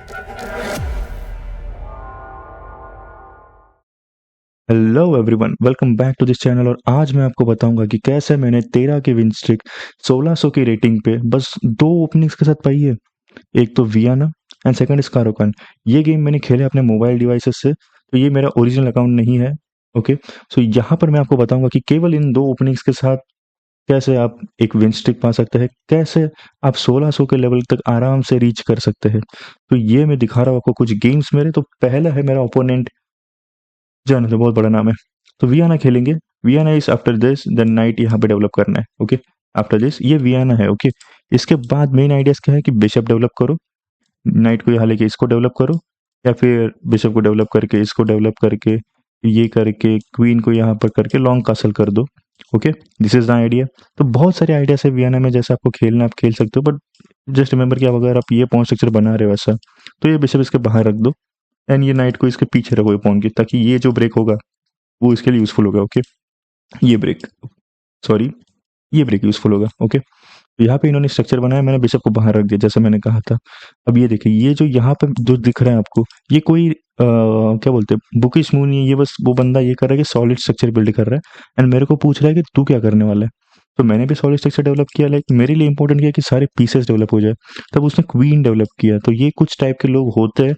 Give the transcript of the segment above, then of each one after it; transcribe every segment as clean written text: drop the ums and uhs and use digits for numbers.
Hello everyone, welcome back to this channel. और आज मैं आपको बताऊंगा कि कैसे मैंने 13 की विन स्ट्रिक 1600 की रेटिंग पे बस दो ओपनिंग्स के साथ पाई है। एक तो वियाना एंड सेकंड स्कारोकान। ये गेम मैंने खेले अपने मोबाइल डिवाइसेस से, तो ये मेरा ओरिजिनल अकाउंट नहीं है। ओके, सो यहाँ पर मैं आपको बताऊंगा कि केवल इन दो ओपनिंग्स के साथ कैसे आप एक विन स्ट्रिक पा सकते हैं, कैसे आप 1600 के लेवल तक आराम से रीच कर सकते हैं। तो ये मैं दिखा रहा हूँ आपको कुछ गेम्स मेरे। तो पहला है मेरा ओपोनेंट, जाने दो बहुत बड़ा नाम है। तो वियाना खेलेंगे। Vienna is after this then knight यहाँ पे डेवलप करना है। ओके, आफ्टर दिस ये वियाना है। ओके, इसके बाद मेन आइडियाज क्या है कि बिशप डेवलप करो, नाइट को यहाँ लेके इसको डेवलप करो, या फिर बिशप को डेवलप करके इसको डेवलप करके ये करके क्वीन को यहाँ पर करके लॉन्ग कासल कर दो। Okay, this is the idea. तो बहुत सारे आइडियाज है वियाना में, जैसे आपको खेलना आप खेल सकते हो, बट जस्ट रिमेंबर कि आप अगर आप ये पॉइंट स्ट्रक्चर बना रहे हो ऐसा, तो ये बिशप इसके बाहर रख दो एंड ये नाइट को इसके पीछे रखो ये पॉइंट की, ताकि ये जो ब्रेक होगा वो इसके लिए यूजफुल होगा। ओके, ये ब्रेक, सॉरी, ये ब्रेक यूजफुल होगा। ओके, तो यहाँ पे इन्होंने स्ट्रक्चर बनाया, मैंने बिशप को बाहर रख दिया जैसे मैंने कहा था। अब ये देखिए, ये जो यहाँ पे जो दिख रहा है आपको, ये कोई क्या बोलते हैं बुकिश मूव नहीं है। ये बस वो बंदा ये कर रहा है कि सॉलिड स्ट्रक्चर बिल्ड कर रहा है एंड मेरे को पूछ रहा है कि तू क्या करने वाला है। तो मैंने भी सॉलिड स्ट्रक्चर डेवलप किया, लाइक मेरे लिए इंपॉर्टेंट किया कि सारे पीसेस डेवलप हो जाए। तब उसने क्वीन डेवलप किया। तो ये कुछ टाइप के लोग होते हैं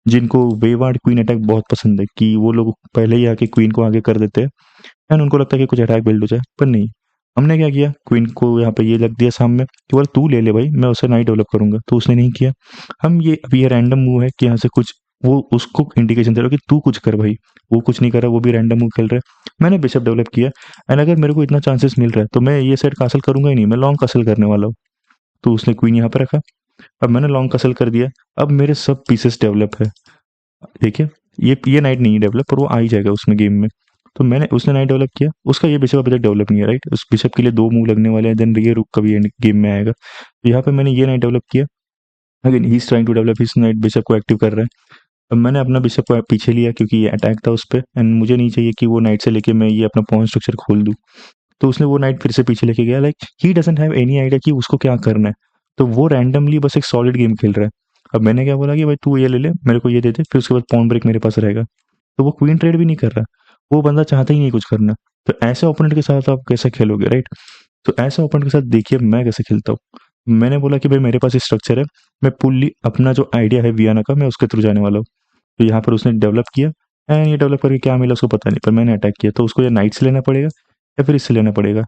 जिनको वेवार्ड क्वीन अटैक बहुत पसंद है, कि वो लोग पहले ही आके क्वीन को आगे कर देते हैं एंड उनको लगता है कि कुछ अटैक बिल्ड हो जाए, पर नहीं। हमने क्या किया, क्वीन को यहाँ पे ये लग दिया सामने कि बोल तू ले ले भाई, मैं उसे नाइट डेवलप करूंगा। तो उसने नहीं किया। हम ये अभी ये रैंडम मूव है कि यहाँ से कुछ वो उसको इंडिकेशन दे रहा है कि तू कुछ कर भाई। वो कुछ नहीं कर रहा, वो भी रैंडम मूव खेल रहा है। मैंने बिशप डेवलप किया एंड अगर मेरे को इतना चांसेस मिल रहा है तो मैं ये सेट कासल करूंगा ही नहीं, मैं लॉन्ग कासल करने वाला हूँ। तो उसने क्वीन यहाँ पे रखा, अब मैंने लॉन्ग कासल कर दिया। अब मेरे सब पीसेस डेवलप है। देखिए, ये नाइट नहीं डेवलप, पर वो आ ही जाएगा उसमें गेम में। तो मैंने उसने नाइट डेवलप किया, उसका ये बिशप अभी तक डेवलप नहीं है, राइट। उस बिशप के लिए दो मूव लगने वाले हैं, देन ये रुक कभी एंड गेम में आएगा। तो यहाँ पे मैंने ये नाइट डेवलप किया। Again he is trying to develop his knight, bishop को एक्टिव कर रहा है। अब मैंने अपना बिशप को पीछे लिया क्योंकि ये अटैक था उस पर एंड मुझे नहीं चाहिए कि वो नाइट से लेके मैं ये अपना पॉइंट स्ट्रक्चर खोल दूँ। तो उसने वो नाइट फिर से पीछे लेके गया, like he doesn't have any idea कि उसको क्या करना है। तो वो रैंडमली बस एक सॉलिड गेम खेल रहा है। अब मैंने क्या बोला कि भाई तू ये ले ले, मेरे को ये दे दे, फिर उसके बाद पॉन ब्रेक मेरे पास रहेगा। तो वो क्वीन ट्रेड भी नहीं कर रहा, वो बंदा चाहता ही नहीं कुछ करना। तो ऐसे ओपोनेंट के साथ आप कैसे खेलोगे, राइट। तो ऐसे ओपोनेंट के साथ देखिए मैं कैसे खेलता हूँ। मैंने बोला कि भाई मेरे पास स्ट्रक्चर है, मैं फुल्ली अपना जो आइडिया है वियाना का, मैं उसके थ्रू जाने वाला हूँ। तो यहाँ पर उसने डेवलप किया एंड ये डेवलप करके क्या मिला उसको पता नहीं, पर मैंने अटैक किया। तो उसको या नाइट से लेना पड़ेगा या फिर इससे लेना पड़ेगा।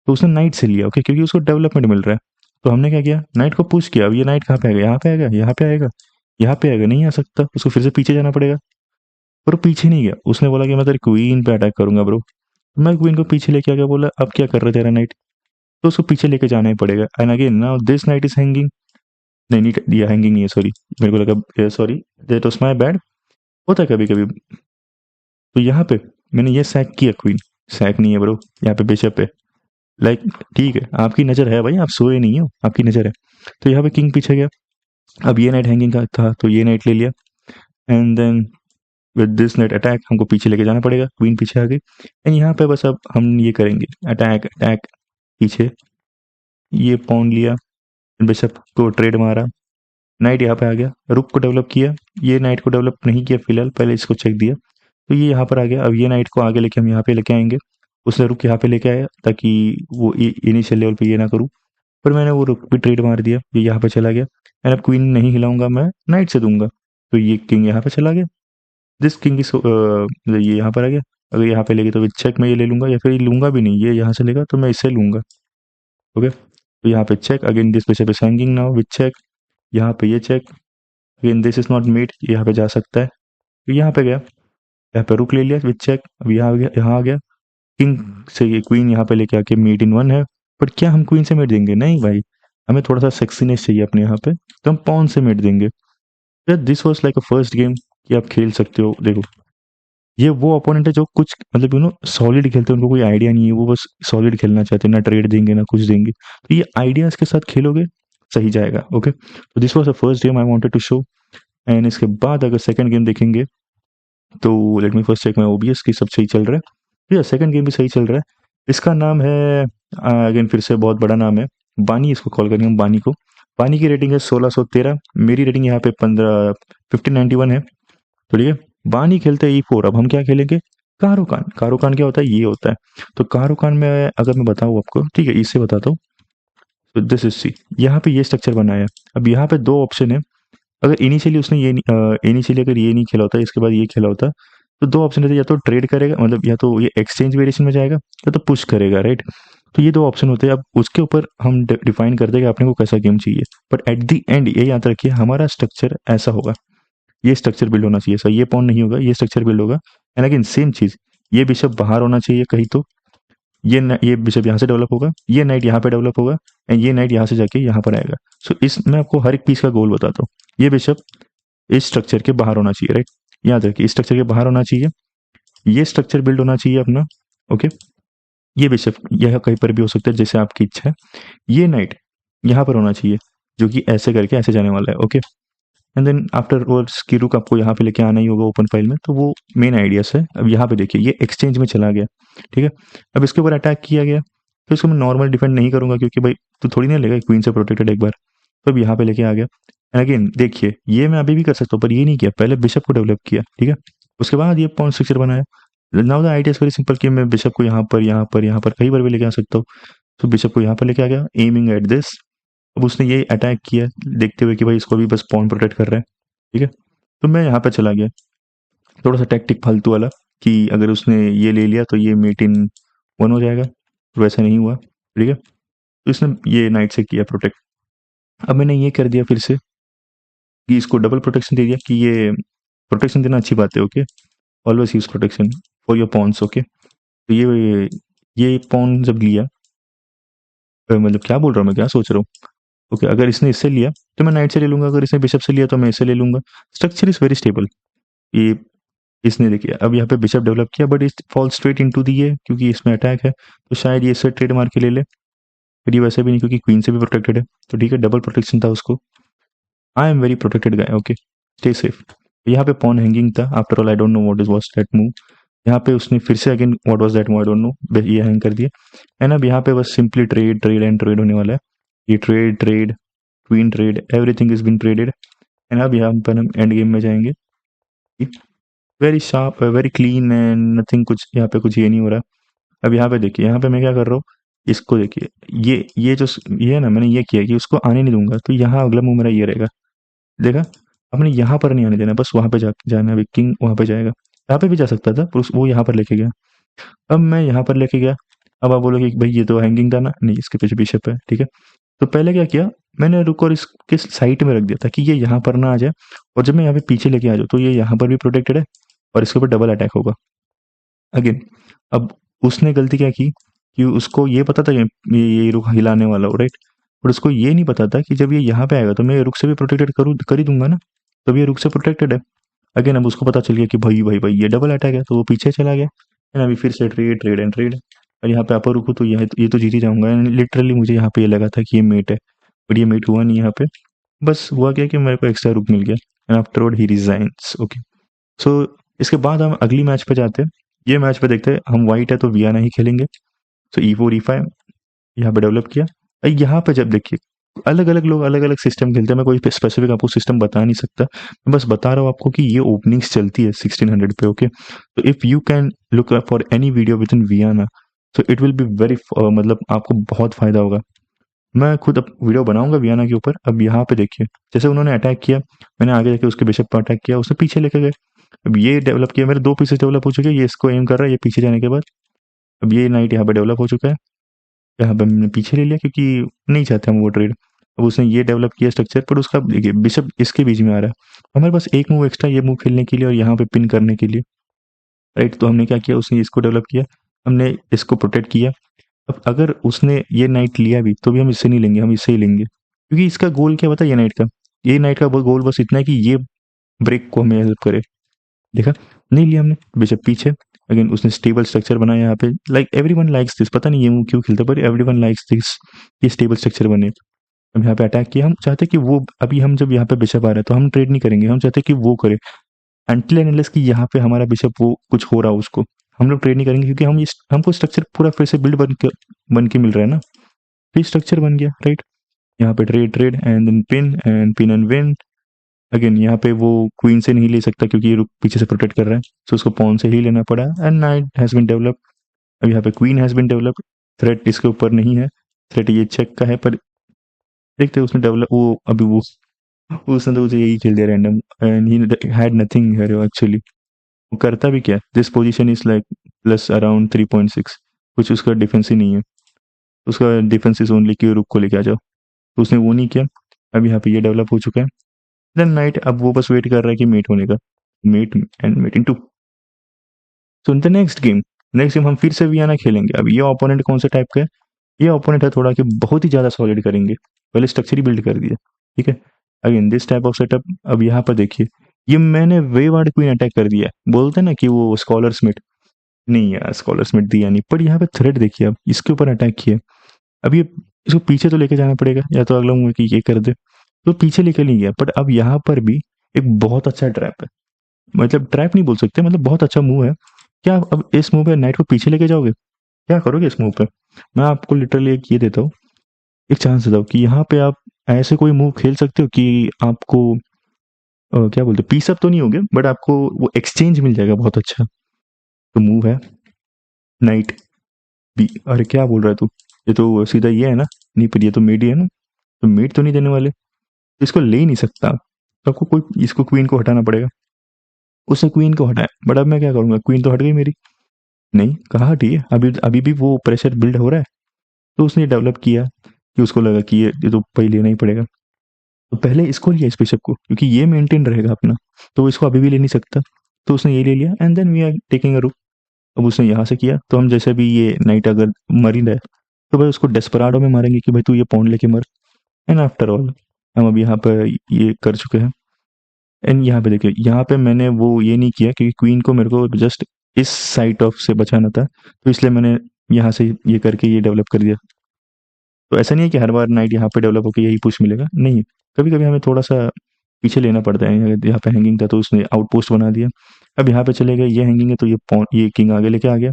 तो उसने नाइट से लिया, ओके, क्योंकि उसको डेवलपमेंट मिल रहा है। तो हमने क्या किया, नाइट को पुश किया। अब ये नाइट कहाँ पे आएगा, यहाँ पे आएगा, यहाँ पे आएगा, यहाँ पे आएगा, नहीं आ सकता, उसको फिर से पीछे जाना पड़ेगा। पर वो पीछे नहीं गया, उसने बोला कि मैं तेरी क्वीन पे अटैक करूंगा ब्रो। मैं क्वीन को पीछे लेके आ गया, बोला अब क्या कर रहा है तेरा नाइट। तो उसको पीछे लेके जाना ही पड़ेगा। And again now this night is hanging, नहीं नहीं दिया हैंगिंग नहीं है, सॉरी, मेरे को लगा, sorry, that was my bad. होता है कभी कभी। तो यहाँ पे मैंने ये सैक किया, क्वीन सैक नहीं है ब्रो, यहाँ पे बिशप है। लाइक ठीक है, आपकी नज़र है भाई, आप सोए नहीं हो, आपकी नज़र है। तो यहाँ पे किंग पीछे गया। अब ये नाइट हैंगिंग का था तो ये नाइट ले लिया and then with this knight attack हमको पीछे लेके जाना पड़ेगा, क्वीन पीछे आ गई एंड यहाँ पे बस अब हम ये करेंगे अटैक अटैक पीछे। ये पॉन लिया, बिशप को ट्रेड मारा, नाइट यहाँ पे आ गया, रुक को डेवलप किया। ये नाइट को डेवलप नहीं किया फिलहाल, पहले इसको चेक दिया। तो ये यहाँ पर आ गया। अब ये नाइट को आगे लेके हम यहाँ पे लेके आएंगे। उसने रुक यहाँ पे लेके आया ताकि वो इनिशियल लेवल पे ये ना करूँ, पर मैंने वो रुक भी ट्रेड मार दिया, ये यहाँ पे चला गया एंड अब क्वीन नहीं हिलाऊंगा, मैं नाइट से दूंगा। तो ये किंग यहाँ पे चला गया, दिस किंग इज, ये यहाँ पर आ गया। अगर यहाँ पे लेगे तो विद चेक मैं ये ले लूंगा, या फिर ये लूंगा भी नहीं, ये यहाँ से लेगा तो मैं इससे लूंगा। ओके, तो यहाँ पे check, again this bishop is hanging now with check. यहाँ पे ये check, again this is not mate, यहाँ पे जा सकता है। तो यहाँ पे गया, यहाँ पे रुक ले लिया विद चेक। अब यहाँ आ गया, यहाँ आ गया किंग से ये क्वीन यहाँ पे लेके आके मेट इन वन है। बट क्या हम क्वीन से मेट देंगे, नहीं भाई, हमें थोड़ा सा सेक्सीनेस चाहिए अपने यहाँ पे, तो हम पॉन से मेट देंगे। यार this was like a first game कि आप खेल सकते हो। देखो, ये वो अपोनेंट है जो कुछ मतलब सॉलिड खेलते हैं, उनको कोई आइडिया नहीं है, वो बस सॉलिड खेलना चाहते हैं, ना ट्रेड देंगे ना कुछ देंगे। तो ये आइडियाज के साथ खेलोगे सही जाएगा। ओके, तो this was the first game I wanted to show. And इसके बाद अगर सेकंड गेम देखेंगे तो let me first check my OBS की सब सही चल रहा है। सेकंड गेम भी सही चल रहा है। इसका नाम है, अगेन फिर से बहुत बड़ा नाम है, बानी इसको कॉल करेंगे हम, बानी को। बानी की रेटिंग है 1613, मेरी रेटिंग यहाँ पे 1591 है। तो ठीक है, बानी खेलते हैं E4। अब हम क्या खेलेंगे, कारोकान। कारोकान क्या होता है, ये होता है। तो कारोकान में अगर मैं बताऊँ आपको, ठीक है, इससे बताता हूँ। तो दिस इज सी, यहाँ पे ये स्ट्रक्चर बनाया है। अब यहाँ पे दो ऑप्शन है। अगर इनिशियली उसने ये इनिशियली अगर ये नहीं खेला होता, इसके बाद ये खेला होता, तो दो ऑप्शन रहते, या तो ट्रेड करेगा, मतलब या तो ये एक्सचेंज वेरिएशन में जाएगा, या तो पुश करेगा, राइट। तो ये दो ऑप्शन होते हैं। अब उसके ऊपर हम डिफाइन करते हैं कि आपने को कैसा गेम चाहिए। बट एट द एंड ये याद रखिए, हमारा स्ट्रक्चर ऐसा होगा, ये स्ट्रक्चर बिल्ड होना चाहिए। सर ये पॉन नहीं होगा, ये स्ट्रक्चर बिल्ड होगा। एंड अगेन सेम चीज, ये बिशप बाहर होना चाहिए कहीं तो, ये बिशप यहाँ से डेवलप होगा, ये नाइट यहाँ पे डेवलप होगा, एंड ये नाइट यहाँ से जाके यहाँ पर आएगा। सो इस मैं आपको हर एक पीस का गोल बताता हूँ। ये बिशप इस स्ट्रक्चर के बाहर होना चाहिए, राइट। याद रखिए, इस स्ट्रक्चर के बाहर होना चाहिए, ये स्ट्रक्चर बिल्ड होना चाहिए अपना। ओके, ये बेशक यह कहीं पर भी हो सकता है जैसे आपकी इच्छा है। ये नाइट यहाँ पर होना चाहिए, जो कि ऐसे करके ऐसे जाने वाला है। Okay, and then afterwards की रुक आपको यहाँ पे लेके आना ही होगा ओपन फाइल में। तो वो मेन आइडियाज है। अब यहाँ पे देखिए, ये एक्सचेंज में चला गया, ठीक है। अब इसके ऊपर अटैक किया गया, तो इसको मैं नॉर्मल डिफेंड नहीं करूंगा, क्योंकि भाई तो थोड़ी ना लेगा क्वीन से प्रोटेक्टेड एक बार। तो अब यहाँ पे लेके आ गया। अगेन देखिए, ये मैं अभी भी कर सकता हूँ, पर ये नहीं किया, पहले बिशप को डेवलप किया, ठीक है। उसके बाद ये पॉन स्ट्रक्चर बनाया। Now the idea is very simple कि मैं बिशप को यहाँ पर कहीं पर भी लेके आ सकता हूँ। तो बिशप को यहाँ पर लेके आ गया, एमिंग एट दिस। अब उसने ये अटैक किया, देखते हुए कि भाई इसको भी बस पॉन प्रोटेक्ट कर रहा है, ठीक है। तो मैं यहाँ पे चला गया, थोड़ा सा टैक्टिक फालतू वाला, कि अगर उसने ये ले लिया तो ये मेट इन वन हो जाएगा। तो वैसा नहीं हुआ, ठीक है। तो इसने ये नाइट से किया प्रोटेक्ट। अब मैंने ये कर दिया फिर से, कि इसको डबल प्रोटेक्शन दे दिया, कि ये प्रोटेक्शन देना अच्छी बात है। Okay, always use protection for your pawns. Okay, तो ये पॉन जब लिया, मतलब क्या बोल रहा हूँ मैं, क्या सोच रहा हूँ। ओके, अगर इसने इससे लिया तो मैं नाइट से ले लूंगा, अगर इसने बिशप से लिया तो मैं इससे ले लूंगा। Structure is very stable. ये इसने देखिए, अब यहाँ पे बिशप डेवलप किया, बट इस फॉल स्ट्रेट इनटू दी है, क्योंकि इसमें अटैक है। तो शायद ये इससे ट्रेड मार के ले ले, पर ये वैसे भी नहीं, क्योंकि क्वीन से भी प्रोटेक्टेड है। तो ठीक है, डबल प्रोटेक्शन था उसको। I am very protected guy. Okay, stay safe. यहाँ पे पॉन हैंगिंग था। After all I don't know what is was that move. यहाँ पे उसने फिर से again what was that move, I don't know, ये हैंग कर दिया। एंड अब यहाँ पे बस simply trade trade and trade होने वाला है। ये trade trade queen trade, everything is been traded. And अब यहाँ पर हम एंड गेम में जाएंगे। Very sharp, very clean and nothing, कुछ यहाँ पे कुछ ये नहीं हो रहा। अब यहाँ पे देखिए, यहाँ पे मैं क्या कर रहा हूँ, इसको देखिए, ये है ना, मैंने ये किया कि उसको आने नहीं दूंगा। तो यहाँ अगला मूव मेरा ये रहेगा, देखा। आपने यहाँ पर नहीं आने देना, बस वहां पे जाना है। किंग वहां पे जाएगा, यहाँ पे भी जा सकता था, पर वो यहाँ पर लेके गया। अब मैं यहाँ पर लेके गया। अब आप बोलोगे कि भाई ये तो हैंगिंग था ना, नहीं, इसके पीछे बिशप है, ठीक है। तो पहले क्या किया, मैंने रुक और इसके साइड में रख दिया, ताकि ये यहाँ पर ना आ जाए। और जब मैं यहाँ पे पीछे लेके आ जाऊँ, तो ये यहाँ पर भी प्रोटेक्टेड है, और इसके ऊपर डबल अटैक होगा अगेन। अब उसने गलती क्या की, कि उसको ये पता था कि ये रुक हिलाने वाला हो, राइट। पर उसको ये नहीं पता था कि जब ये यहाँ पे आएगा तो मैं रुक से भी प्रोटेक्टेड कर ही दूंगा ना। तब ये रुक से प्रोटेक्टेड है। अगेन अब उसको पता चल गया कि भाई ये डबल अटैक है, तो वो पीछे चला गया। एंड अभी फिर से ट्रेड ट्रेड एंड ट्रेड। और यहाँ पे अपर रुकू तो ये तो जीत ही जाऊंगा। एंड लिटरली मुझे यहाँ पे ये लगा था कि ये मेट है, बट ये मेट हुआ नहीं यहाँ पे। बस हुआ क्या कि मेरे को एक्स्ट्रा रुक मिल गया। And after he resigns. Okay, so इसके बाद हम अगली मैच पे जाते हैं। ये मैच पे देखते हैं, हम वाइट है तो वियाना ही खेलेंगे। सो E4 E5 यहाँ पे डेवलप किया। यहाँ पे जब देखिए, अलग अलग लोग अलग अलग सिस्टम खेलते हैं। मैं कोई स्पेसिफिक आपको सिस्टम बता नहीं सकता, मैं बस बता रहा हूँ आपको कि ये ओपनिंग्स चलती है 1600 पे। ओके, तो if you can look for any video with in Vienna, तो इट विल बी वेरी, मतलब आपको बहुत फायदा होगा। मैं खुद अब वीडियो बनाऊंगा वियाना के ऊपर। अब यहाँ पे देखिए, जैसे उन्होंने अटैक किया, मैंने आगे जाके उसके बिशप पर अटैक किया, उसने पीछे लेके गए। अब ये डेवलप किया, मेरे दो पीसेस डेवलप हो चुके हैं। ये इसको एम कर रहा है, ये पीछे जाने के बाद। अब ये नाइट यहाँ पे डेवलप हो चुका है, यहाँ पे हमने पीछे ले लिया, क्योंकि नहीं चाहते हम वो ट्रेड। अब उसने ये डेवलप किया स्ट्रक्चर, पर उसका देखिए बिशप इसके बीच में आ रहा है। हमारे पास एक मूव एक्स्ट्रा, ये मूव खेलने के लिए और यहाँ पे पिन करने के लिए, राइट। तो हमने क्या किया, उसने इसको डेवलप किया, हमने इसको प्रोटेक्ट किया। अब अगर उसने ये नाइट लिया भी, तो भी हम इससे नहीं लेंगे, हम इससे ही लेंगे, क्योंकि इसका गोल क्या पता है, ये नाइट का गोल बस इतना है कि ये ब्रेक को हमें हेल्प करे। देखा, नहीं लिया हमने, बिशप पीछे। अगेन उसने स्टेबल स्ट्रक्चर बनाया यहाँ पे। लाइक एवरीवन लाइक्स दिस, पता नहीं ये मूव क्यों खेलता, पर एवरीवन लाइक्स दिस, ये स्टेबल स्ट्रक्चर बने। हम यहाँ पे अटैक किया, हम चाहते हैं कि वो, अभी हम जब यहाँ पे बिशप आ रहा है तो हम ट्रेड नहीं करेंगे, हम चाहते हैं कि वो करे। अनटिल एंड अनलेस कि यहाँ पे हमारा बिशप वो कुछ हो रहा हो उसको, हम लोग ट्रेड नहीं करेंगे, क्योंकि हमको स्ट्रक्चर पूरा फिर से बिल्ड बन के मिल रहा है ना। फिर स्ट्रक्चर बन गया, राइट। यहाँ पे trade trade and then pin and win. Again यहाँ पे वो क्वीन से नहीं ले सकता क्योंकि ये रुक पीछे से प्रोटेक्ट कर रहा है, सो उसको पॉन से ही लेना पड़ा and knight has been develop. अब यहाँ पे queen has been develop, threat इसके ऊपर नहीं है, थ्रेट ये चेक का है, पर देखते हैं उसने डेवलप वो अभी वो उसने तो उसे यही खेल दिया random and he had nothing here actually. वो करता भी क्या, this position is like plus around 3.6, कुछ उसका डिफेंस ही नहीं है, उसका डिफेंस इज ओनली कि रुक को लेके आ जाओ, तो उसने वो नहीं किया। अब यहाँ पे ये डेवलप हो चुका है, देन नाइट अब वो बस वेट कर रहा है कि मेट होने का, mate and mate in two. So in the next game हम फिर से वियाना खेलेंगे। अब ये ओपोनेंट कौन से टाइप का है, ये ओपोनेंट है थोड़ा कि बहुत ही ज़्यादा सॉलिड करेंगे, पहले स्ट्रक्चर ही बिल्ड कर दिया, ठीक है। Again this type of setup. अब यहाँ पर देखिए ये मैंने वेवार्ड क्वीन अटैक कर दिया है, बोलते हैं ना कि वो स्कॉलरस्मिथ, नहीं यार स्कॉलरस्मिथ दिया नहीं, पर यहाँ पे थ्रेड देखिए अब इसके ऊपर अटैक किया। अब ये इसको पीछे तो लेके जाना पड़ेगा, या तो अगला मूव है कि ये कर दे, तो पीछे लेके नहीं गया, बट अब यहाँ पर भी एक बहुत अच्छा ट्रैप है, मतलब ट्रैप नहीं बोल सकते, मतलब बहुत अच्छा मूव है। क्या आप अब इस मूव पे नाइट को पीछे लेके जाओगे, क्या करोगे इस मूव पे? मैं आपको लिटरली एक ये देता हूँ, एक चांस देता हूँ कि यहाँ पे आप ऐसे कोई मूव खेल सकते हो कि आपको क्या बोलते हैं, पीस अप तो नहीं होगे बट आपको वो एक्सचेंज मिल जाएगा बहुत अच्छा। तो मूव है नाइट बी, अरे क्या बोल रहा है तू, ये तो सीधा ये है ना, नहीं पर ये तो मेड ही है ना, तो मेड तो नहीं देने वाले, तो इसको ले ही नहीं सकता, तो आपको कोई इसको क्वीन को हटाना पड़ेगा। उसने क्वीन को हटाया, बट अब मैं क्या करूँगा, क्वीन तो हट गई मेरी, नहीं कहाँ हटी है, अभी अभी भी वो प्रेशर बिल्ड हो रहा है। तो उसने डेवलप किया कि उसको लगा कि ये तो पहले लेना ही पड़ेगा, तो पहले इसको लिया इस बिशप को क्योंकि ये मेंटेन रहेगा अपना, तो वो इसको अभी भी ले नहीं सकता, तो उसने ये ले लिया and then we are taking a rook. अब उसने यहाँ से किया, तो हम जैसे भी ये नाइट अगर मर ही रहा है तो भाई उसको डेस्पराडो में मारेंगे कि भाई तू ये पॉन लेके मर। एंड आफ्टर ऑल हम अब यहाँ पर ये कर चुके हैं। एंड यहाँ पे देखिए, यहाँ पे मैंने वो ये नहीं किया क्योंकि क्वीन को मेरे को जस्ट इस साइड ऑफ से बचाना था, तो इसलिए मैंने यहाँ से ये करके ये डेवलप कर दिया। तो ऐसा नहीं है कि हर बार नाइट यहाँ पे डेवलप होकर यही पुश मिलेगा, नहीं, कभी कभी हमें थोड़ा सा पीछे लेना पड़ता है। अगर यहाँ पे हैंगिंग था तो उसने आउटपोस्ट बना दिया, अब यहाँ पे चले गए, ये हैंगिंग है तो ये पॉन ये किंग आगे लेके आ गया,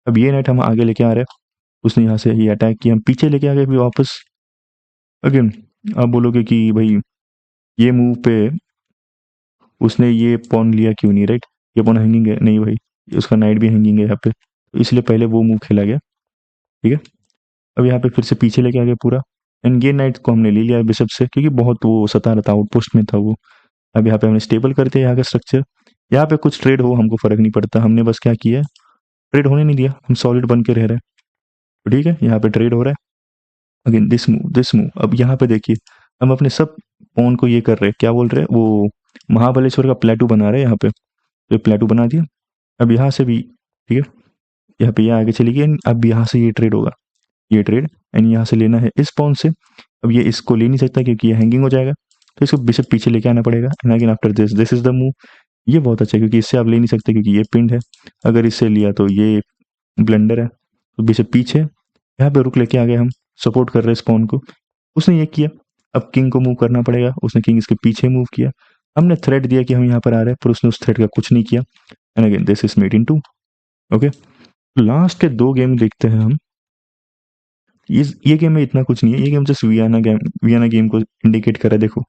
अब ये नाइट हम आगे लेके आ रहे हैं, उसने यहाँ से ये अटैक किया, हम पीछे लेके आ गए फिर वापस। अगेन आप बोलोगे कि भाई ये मूव पे उसने ये पॉन लिया क्यों नहीं, राइट, ये पॉन हैंगिंग है, नहीं भाई उसका नाइट भी हैंगिंग है यहाँ पे, तो इसलिए पहले वो मूव खेला गया, ठीक है। अब यहाँ पे फिर से पीछे लेके आ गया पूरा, एंड ये नाइट को हमने ले लिया बिशप से क्योंकि बहुत वो सता रहा था, आउटपोस्ट में था वो। अब यहाँ पे हमने स्टेबल कर दिया यहाँ का स्ट्रक्चर, यहाँ पे कुछ ट्रेड हो हमको फर्क नहीं पड़ता, हमने बस क्या किया, ट्रेड होने नहीं दिया, हम सॉलिड बन के रह रहे हैं, तो ठीक है यहाँ पे ट्रेड हो रहा है। अगेन दिस मूव, अब यहाँ पे देखिए हम अपने सब पॉन को ये कर रहे हैं, क्या बोल रहे हैं वो, महाबलेश्वर का प्लेटू बना रहे हैं यहाँ पे, तो प्लेटू बना दिया। अब यहाँ से भी ठीक है, यहाँ पे ये आगे चली गई, अब यहाँ से ये ट्रेड होगा, ये ट्रेड एंड यहाँ से लेना है इस पॉन से। अब ये इसको ले नहीं सकता क्योंकि ये हैंगिंग हो जाएगा, तो इसको बिशप पीछे लेके आना पड़ेगा and again after this is the move. ये बहुत अच्छा है क्योंकि इससे आप ले नहीं सकते क्योंकि ये पिंड है, अगर इससे लिया तो ये ब्लंडर है, तो बिशप पीछे, यहाँ पे रुक लेके आ गए हम, सपोर्ट कर रहे हैं स्पॉन को, उसने ये किया। अब किंग को मूव करना पड़ेगा, उसने किंग इसके पीछे मूव किया, हमने थ्रेड दिया कि हम यहाँ पर आ रहे हैं, पर उसने उस थ्रेड का कुछ नहीं किया and again this is mate in two. Okay, last के दो गेम देखते हैं हम। ये गेम में इतना कुछ नहीं है, ये गेम जस्ट वियना गेम को इंडिकेट कर रहा है। देखो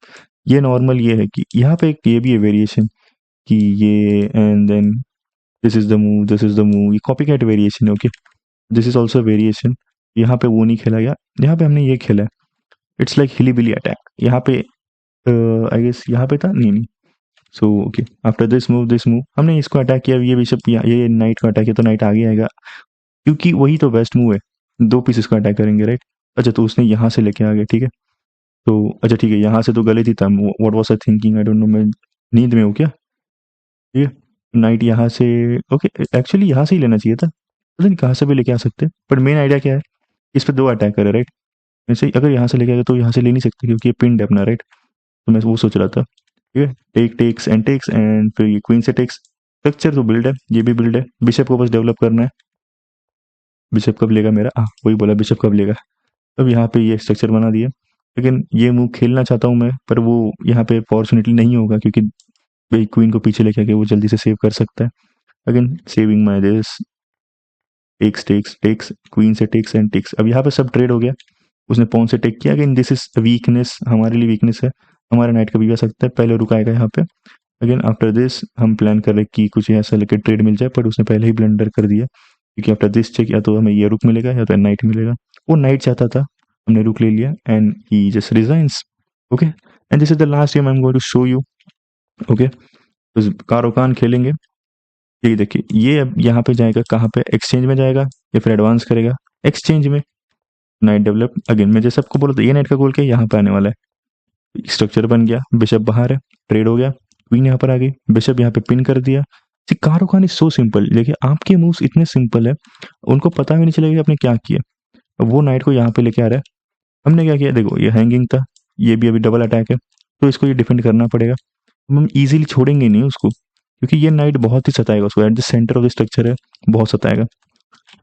ये नॉर्मल ये है कि यहाँ पे एक ये भी है वेरिएशन कि ये and then this is the move, this is the move, ये कॉपी कैट वेरिएशन है। Okay, this is also variation, यहाँ पे वो नहीं खेला गया, यहाँ पे हमने ये खेला है, इट्स लाइक हिली बिली अटैक, यहाँ पे आई गेस यहाँ पे था, नहीं, so okay after this move हमने इसको अटैक किया, ये बिशप ये नाइट को अटैक किया, तो नाइट आगे आएगा क्योंकि वही तो बेस्ट मूव है, दो पीसेस को अटैक करेंगे, राइट। अच्छा तो उसने यहाँ से लेके आ गया, ठीक है, तो अच्छा ठीक है, यहाँ से तो गलत ही था, what was I thinking, I don't no, मैं नींद में हूँ क्या, ठीक है। नाइट यहाँ से, ओके एक्चुअली यहाँ से ही लेना चाहिए था, पता नहीं कहाँ से भी लेके आ सकते, बट मेन आइडिया क्या है, इस पे दो अटैक करे, राइट, वैसे अगर यहाँ से लेके आ गया तो यहाँ से ले नहीं सकते क्योंकि ये पिंड है अपना, राइट, तो मैं वो सोच रहा था, ठीक है, टेक्स एंड फिर ये क्वीन से टेक्स, स्ट्रक्चर तो बिल्ड है, ये भी बिल्ड है, बिशप को बस डेवलप करना है, बिशप कब लेगा मेरा, वही बोला बिशप कब लेगा। अब यहाँ पे ये स्ट्रक्चर बना दिया, लेकिन ये मूव खेलना चाहता हूँ मैं, पर वो यहाँ पे फॉर्चुनेटली नहीं होगा क्योंकि भाई क्वीन को पीछे लेके आके वो जल्दी से सेव कर सकता है। Again saving my this, takes takes takes, queen से टेक्स एंड टेक्स, अब यहाँ पे सब ट्रेड हो गया, उसने पॉन से टेक किया। अगेन दिस इज वीकनेस, हमारे लिए वीकनेस है, हमारा नाइट कभी भी आ सकता है, पहले रुक आएगा यहाँ पे। अगेन आफ्टर दिस हम प्लान कर रहे कि कुछ ऐसा लेके ट्रेड मिल जाए, पर उसने पहले ही ब्लंडर कर दिया, क्योंकि आफ्टर दिस चेक या तो हमें ये रुक मिलेगा या तो नाइट मिलेगा। वो नाइट चाहता था, हमने रुक ले लिया and he just resigns. Okay, and this is the last game I am going to show you. Okay, तो कारोकान खेलेंगे। ये देखिए, ये अब यहाँ पे जाएगा, कहाँ पे, एक्सचेंज में जाएगा या फिर एडवांस करेगा, एक्सचेंज में। Night develop. अगेन मैं जैसे आपको बोला था, ये नाइट का गोल क्या, यहाँ पे आने वाला है। स्ट्रक्चर बन गया, बिशप बाहर है, ट्रेड हो गया, क्वीन यहाँ पर आ गई, बिशप यहाँ पे पिन कर दिया। कारो खान इज सो सिंपल। देखिए आपके मूव्स इतने सिंपल है, उनको पता भी नहीं चलेगा कि आपने क्या किया। अब वो नाइट को यहाँ पे लेके आ रहा है, हमने क्या किया, देखो ये हैंगिंग था, ये भी अभी डबल अटैक है, तो इसको ये डिफेंड करना पड़ेगा। हम इजीली छोड़ेंगे नहीं उसको, क्योंकि ये नाइट बहुत ही सताएगा उसको, at the centre of the structure है, बहुत सताएगा।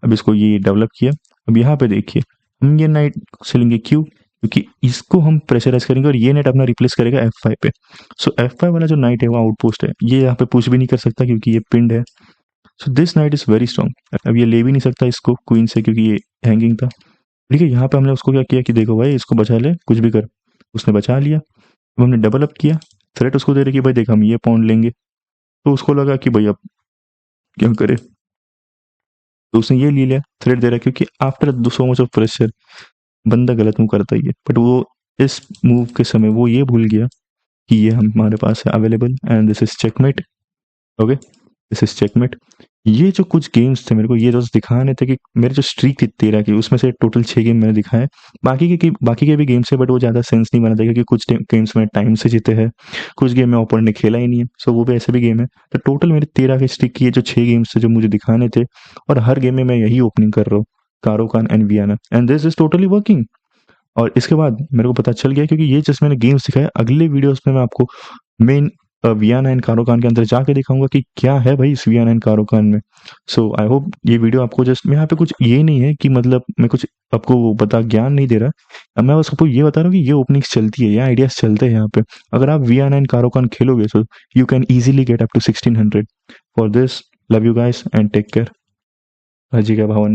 अब इसको ये डेवलप किया। अब यहाँ पे देखिए, हम ये नाइट चलेंगे क्यों, क्योंकि इसको हम प्रेशराइज करेंगे और ये नाइट अपना रिप्लेस करेगा F5 पे। सो F5 वाला जो नाइट है वो आउटपोस्ट है, ये यहाँ पे पुश भी नहीं कर सकता क्योंकि ये पिंड है। So this night is very strong. अब ये ले भी नहीं सकता इसको क्वीन से, क्योंकि ये हैंगिंग था। ठीक है, यहाँ पे हमने उसको क्या किया कि देखो भाई इसको बचा ले, कुछ भी कर। उसने बचा लिया। अब हमने डबल अप किया, थ्रेट उसको दे रहे कि भाई देख हम ये पॉइंट लेंगे, तो उसको लगा कि भाई अब क्या करे, तो उसने ये ले लिया, थ्रेट दे रहा है, क्योंकि after so much of pressure बंदा गलत मूव करता ही है। बट वो इस मूव के समय वो ये भूल गया कि ये हमारे पास है available, and this is checkmate. Okay, this is checkmate. ये जो कुछ गेम्स थे मेरे को ये दोस्त दिखाने थे कि मेरे जो स्ट्रीक थी 13 की, उसमें से टोटल 6 गेम मैंने दिखाए। बाकी के भी गेम्स है, बट वो ज़्यादा सेंस नहीं बना था, क्योंकि कुछ गेम्स में टाइम से जीते हैं, कुछ गेम में ओपोनेंट ने खेला ही नहीं है, सो वो भी ऐसे भी गेम है। तो टोटल मेरे 13 के स्ट्रीक की ये जो 6 गेम्स थे जो मुझे दिखाने थे, और हर गेम में मैं यही ओपनिंग कर रहा हूँ, Caro-Kann and Vienna, and this is totally working. और इसके बाद मेरे को पता चल गया, क्योंकि ये जस्ट मैंने गेम्स दिखाए, अगले वीडियोस में मैं आपको मेन वियाना एंड कारोकान के अंदर जाके दिखाऊंगा कि क्या है भाई इस वियाना एंड कारोकान में। सो आई होप ये वीडियो आपको जस्ट, मैं यहाँ पे कुछ ये नहीं है कि मतलब मैं कुछ आपको वो बता ज्ञान नहीं दे रहा, अब मैं बस आपको ये बता रहा हूँ कि ये ओपनिंग्स चलती है, ये आइडियाज चलते हैं यहाँ पे। अगर आप वियाना एंड कारोकान खेलोगे so you can easily get up to 1600। For this, love you guys and take care. राजी का भावन।